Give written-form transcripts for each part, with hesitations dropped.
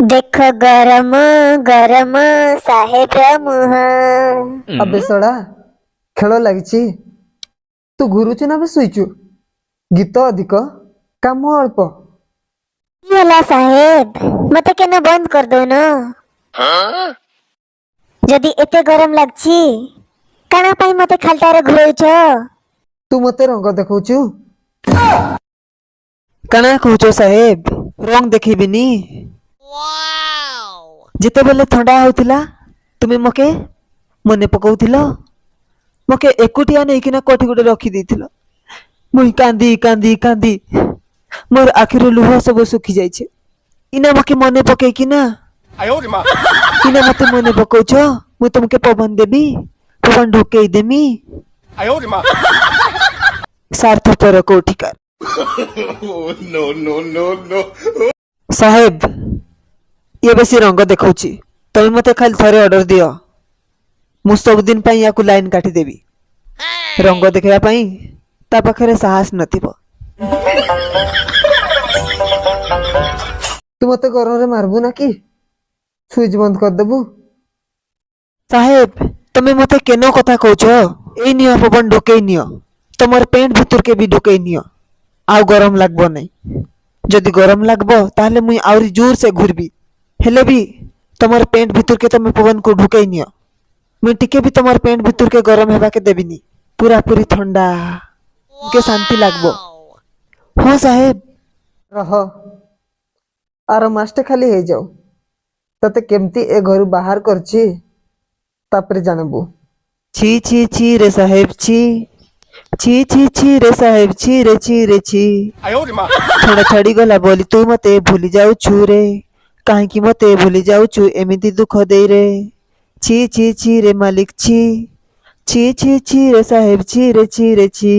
देखो गरम गरम साहेब मुह। अबे सड़ा खेल लगी तू घुरुचु ना बे शुचु गीत अधिक काम अल्प होला साहेब मते केन बंद कर दो न। जदि एते गरम लागछि काना पाई मते खालटारे घुरौछ। तू मते रंग देखौचु काना कहूचो साहेब रंग देखिबिनी जिते बेले ठंडा होतिला तुमे मके मने पकाउथिल मके एकुटिया नहीं किना कोठी गुटे रखी देथिल मुई कांदी कांदी कांदी मोर आखिर लुह सब सुखी जाइछे इना मके मने पके किना इना मते मने पकाउछ मु तुमके पवन देबी पवन ढोके देमी सार्थ पर कोठिकार साहेब ये बेसी रंग देखौची तमे मते खाली थरे ऑर्डर दियो मु सब दिन पई याकु लाइन काटी देबी रंग देखिया पई ता पाखरे साहस नथिबो तू मते गरम रे मारबू ना कि स्विच बंद कर देबू साहेब तमे मते केनो कथा कहउछो एई नियो पवन ढोके नियो तमर पेंट भितर के भी ढोके नियो आउ गरम लागबो नै जदि गरम लागबो ताहले मुई आउरी जोर से घुरबी हेले भी तमर पेंट भितर के तमे पवन को ढुके नियो मुई टिके भी तमर पेंट भितर के गरम हेबा के देबिनी पूरा पूरी ठंडा के शांति लागबो हो साहेब रह आर मास्टे खाली हे जाओ तते केमती ए घर बाहर करछि तापरे जानबो छी छी छी रे साहेब छी छी छी छी रे साहेब छी रे छी थोड़ा छड़ी गला बोली तू मते भूली जाऊ छु रे काहे कि मते भूली जाऊ छु एमिति दुख देई रे छी छी रे मालिक छी छी रे साहेब छी रे छी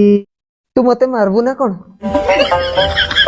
तू मते मारबू ना कोन